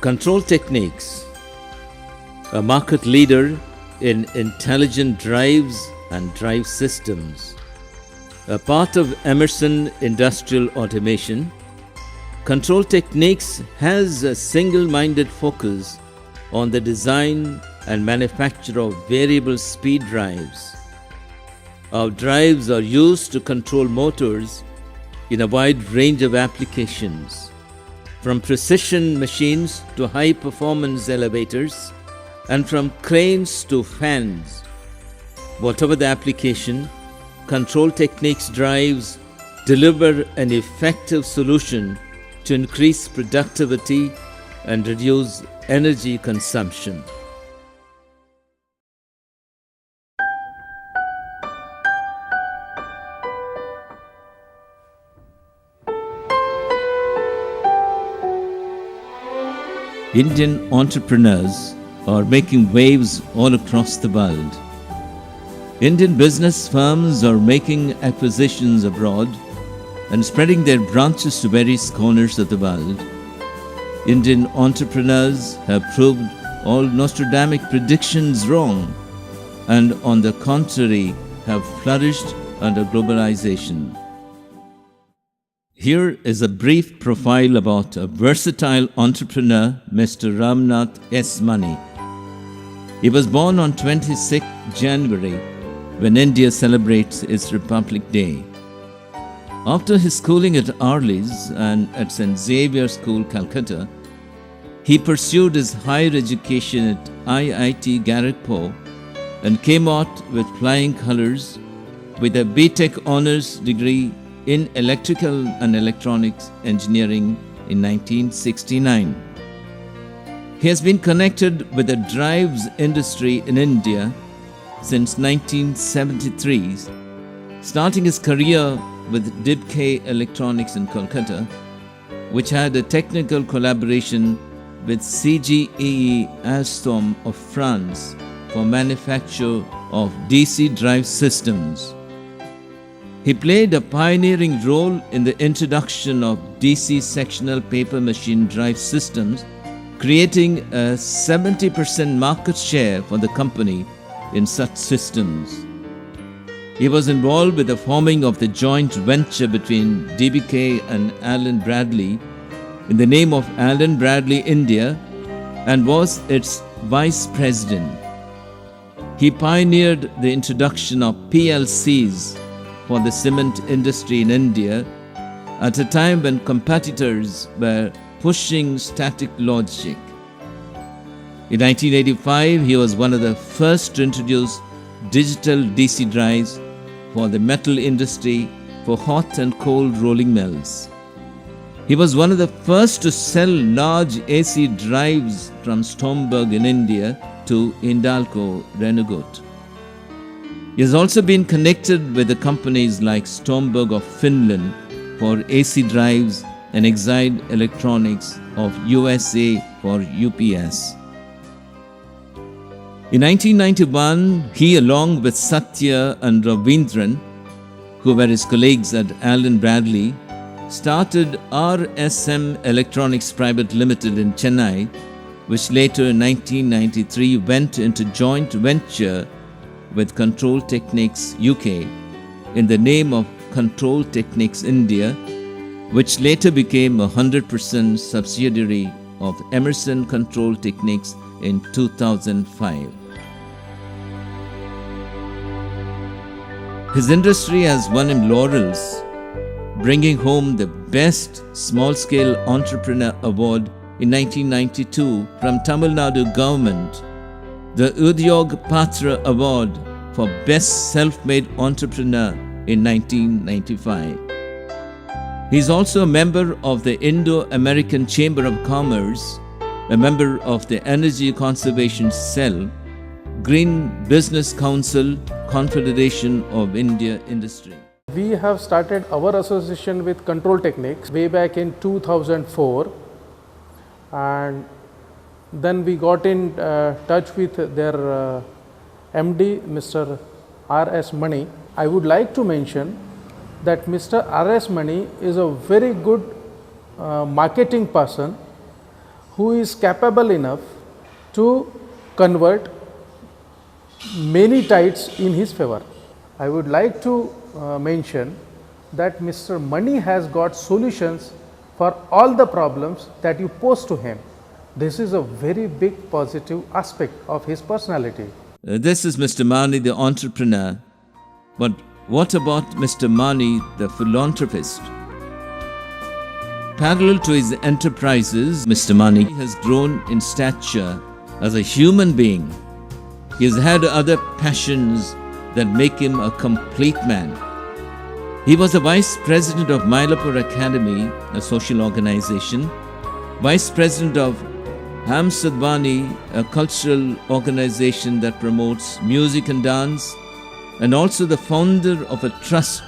Control Techniques, a market leader in intelligent drives and drive systems. A part of Emerson Industrial Automation, Control Techniques has a single-minded focus on the design and manufacture of variable speed drives. Our drives are used to control motors in a wide range of applications, from precision machines to high-performance elevators, and from cranes to fans. Whatever the application, Control Techniques drives deliver an effective solution to increase productivity and reduce energy consumption. Indian entrepreneurs are making waves all across the world. Indian business firms are making acquisitions abroad and spreading their branches to various corners of the world. Indian entrepreneurs have proved all Nostradamus predictions wrong and, on the contrary, have flourished under globalization. Here is a brief profile about a versatile entrepreneur, Mr. Ramnath S. Mani. He was born on 26 January, when India celebrates its Republic Day. After his schooling at Arliss and at St. Xavier's School, Calcutta, he pursued his higher education at IIT Kharagpur and came out with flying colors with a B.Tech honors degree in Electrical and Electronics Engineering in 1969. He has been connected with the drives industry in India since 1973, starting his career with DIBK Electronics in Kolkata, which had a technical collaboration with CGE Alstom of France for manufacture of DC drive systems. He played a pioneering role in the introduction of DC sectional paper machine drive systems, creating a 70% market share for the company in such systems. He was involved with the forming of the joint venture between DBK and Allen Bradley in the name of Allen Bradley India and was its vice president. He pioneered the introduction of PLCs for the cement industry in India at a time when competitors were pushing static logic. In 1985, he was one of the first to introduce digital DC drives for the metal industry for hot and cold rolling mills. He was one of the first to sell large AC drives from Stromberg in India to Hindalco Renegot. He has also been connected with the companies like Stromberg of Finland for AC drives and Exide Electronics of USA for UPS. In 1991, he, along with Satya and Ravindran, who were his colleagues at Allen Bradley, started RSM Electronics Private Limited in Chennai, which later in 1993 went into joint venture with Control Techniques UK in the name of Control Techniques India, which later became a 100% subsidiary of Emerson Control Techniques in 2005. His industry has won him laurels, bringing home the Best Small-Scale Entrepreneur Award in 1992 from Tamil Nadu government, the Udyog Patra Award for Best Self-Made Entrepreneur in 1995. He is also a member of the Indo-American Chamber of Commerce, a member of the Energy Conservation Cell, Green Business Council, Confederation of India Industry. We have started our association with Control Techniques way back in 2004, and then we got in touch with their MD, Mr. R.S. Mani. I would like to mention that Mr. R.S. Mani is a very good marketing person who is capable enough to convert many tides in his favor. I would like to mention that Mr. Mani has got solutions for all the problems that you pose to him. This is a very big positive aspect of his personality. This is Mr. Mani, the entrepreneur. But what about Mr. Mani, the philanthropist? Parallel to his enterprises, Mr. Mani has grown in stature as a human being. He has had other passions that make him a complete man. He was the vice president of Mylapore Academy, a social organization, vice president of Hamsadvani, a cultural organization that promotes music and dance, and also the founder of a trust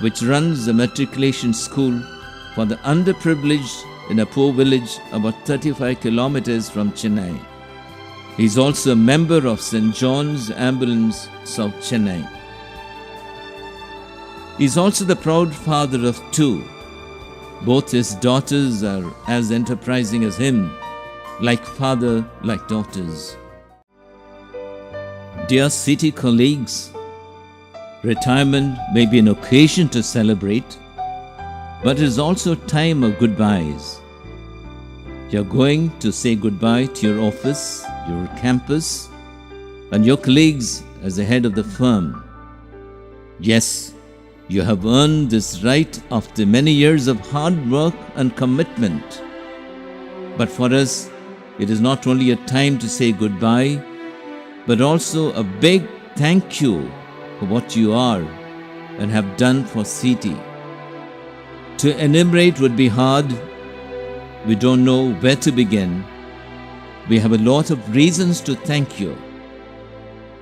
which runs a matriculation school for the underprivileged in a poor village about 35 kilometers from Chennai. He is also a member of St. John's Ambulance, South Chennai. He is also the proud father of two. Both his daughters are as enterprising as him, like father, like daughters. Dear city colleagues, retirement may be an occasion to celebrate, but it is also a time of goodbyes. You are going to say goodbye to your office, your campus, and your colleagues as the head of the firm. Yes, you have earned this right after many years of hard work and commitment. But for us, it is not only a time to say goodbye, but also a big thank you for what you are and have done for CT. To enumerate would be hard. We don't know where to begin. We have a lot of reasons to thank you.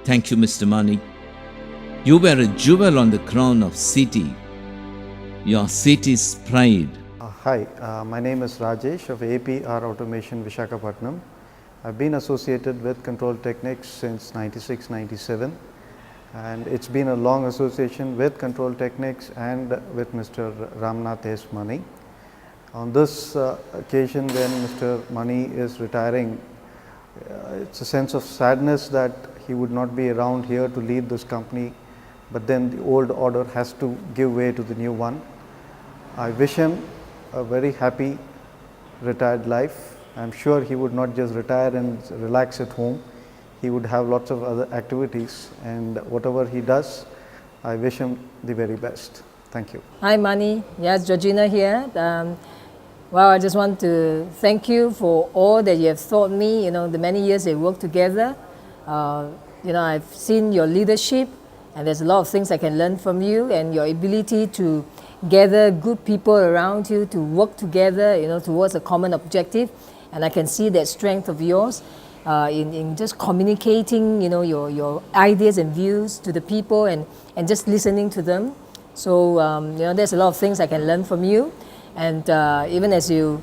Thank you, Mr. Mani. You were a jewel on the crown of CT. Your city's pride. Hi, my name is Rajesh of APR Automation Visakhapatnam. I've been associated with Control Technics since 96-97, and it's been a long association with Control Technics and with Mr. Ramnath S. Mani. On this occasion, when Mr. Mani is retiring, it's a sense of sadness that he would not be around here to lead this company, but then the old order has to give way to the new one. I wish him a very happy retired life. I'm sure he would not just retire and relax at home. He would have lots of other activities, and whatever he does, I wish him the very best. Thank you. Hi Mani, yes, Georgina here. Well, I just want to thank you for all that you have taught me, the many years we worked together. I've seen your leadership, and there's a lot of things I can learn from you, and your ability to gather good people around you to work together, towards a common objective. And I can see that strength of yours in just communicating, your ideas and views to the people and just listening to them. So, there's a lot of things I can learn from you. And even as you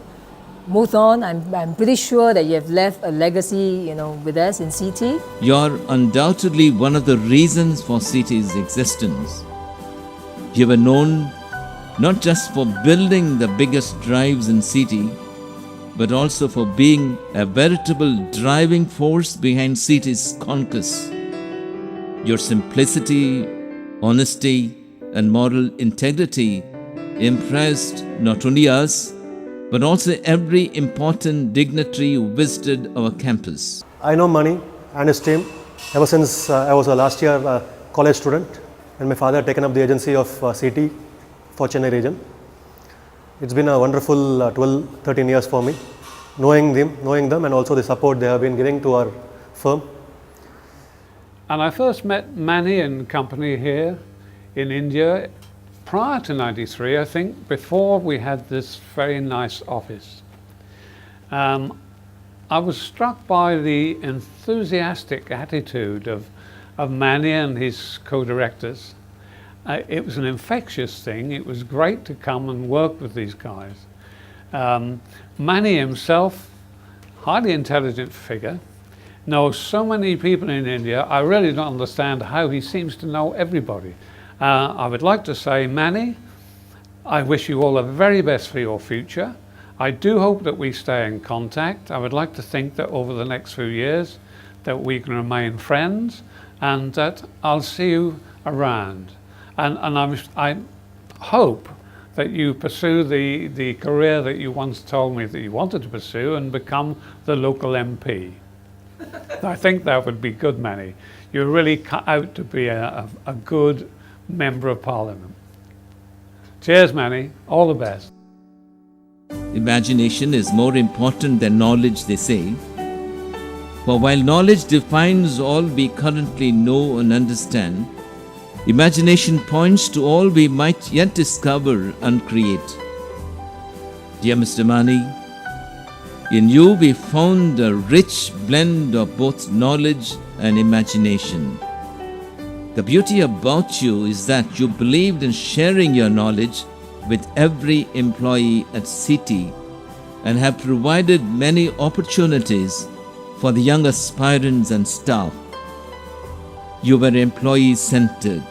move on, I'm pretty sure that you have left a legacy, with us in CT. You're undoubtedly one of the reasons for CT's existence. You were known not just for building the biggest drives in CT, but also for being a veritable driving force behind CT's conquest. Your simplicity, honesty, and moral integrity impressed not only us, but also every important dignitary who visited our campus. I know Mani and his team ever since I was a last year college student, and my father had taken up the agency of CT for Chennai region. It's been a wonderful 12-13 years for me, knowing them and also the support they have been giving to our firm. And I first met Mani and company here in India prior to 93, I think, before we had this very nice office. I was struck by the enthusiastic attitude of Mani and his co-directors. It was an infectious thing. It was great to come and work with these guys. Mani himself, highly intelligent figure, knows so many people in India. I really don't understand how he seems to know everybody. I would like to say, Mani, I wish you all the very best for your future. I do hope that we stay in contact. I would like to think that over the next few years that we can remain friends and that I'll see you around. And I hope that you pursue the career that you once told me that you wanted to pursue and become the local MP. I think that would be good, Manny. You're really cut out to be a good Member of Parliament. Cheers, Manny. All the best. Imagination is more important than knowledge, they say. For while knowledge defines all we currently know and understand, imagination points to all we might yet discover and create. Dear Mr. Mani, in you we found a rich blend of both knowledge and imagination. The beauty about you is that you believed in sharing your knowledge with every employee at CT and have provided many opportunities for the young aspirants and staff. You were employee-centered.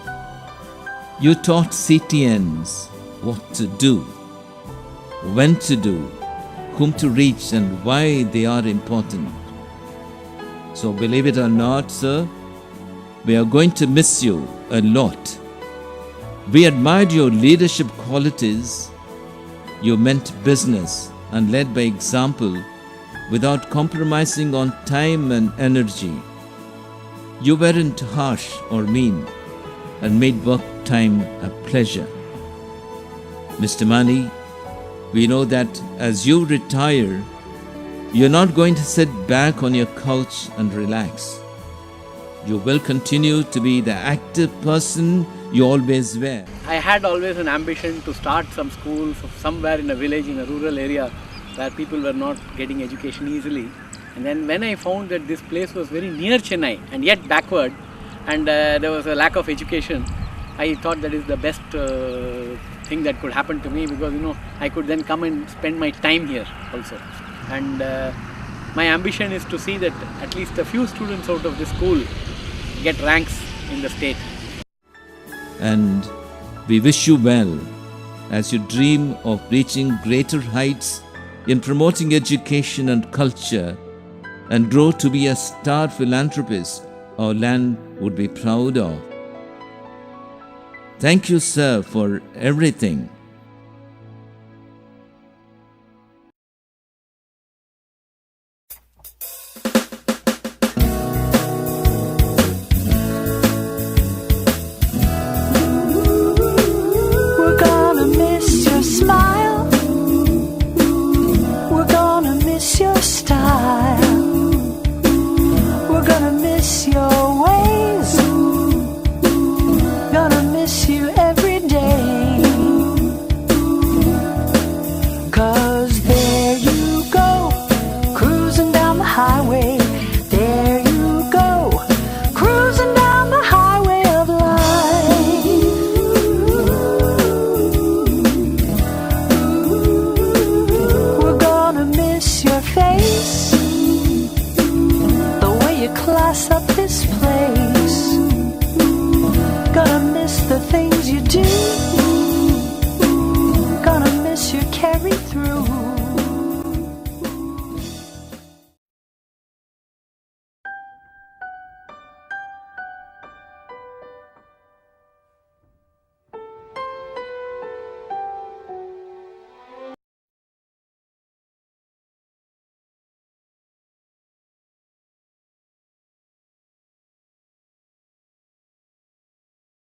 You taught CTNs what to do, when to do, whom to reach and why they are important. So believe it or not, sir, we are going to miss you a lot. We admired your leadership qualities. You meant business and led by example without compromising on time and energy. You weren't harsh or mean and made work time a pleasure. Mr. Mani, we know that as you retire, you're not going to sit back on your couch and relax. You will continue to be the active person you always were. I had always an ambition to start some school somewhere in a village, in a rural area where people were not getting education easily. And then when I found that this place was very near Chennai and yet backward, and there was a lack of education, I thought that is the best thing that could happen to me, because I could then come and spend my time here also. And my ambition is to see that at least a few students out of this school get ranks in the state. And we wish you well as you dream of reaching greater heights in promoting education and culture and grow to be a star philanthropist our land would be proud of. Thank you, sir, for everything. We're gonna miss your smile. We're gonna miss your style. We're gonna miss your ways. Gonna miss you every day. 'Cause there you go, cruising down the highway. There you go, cruising down the highway of life. We're gonna miss your face, the way you class up this place. Gonna miss the things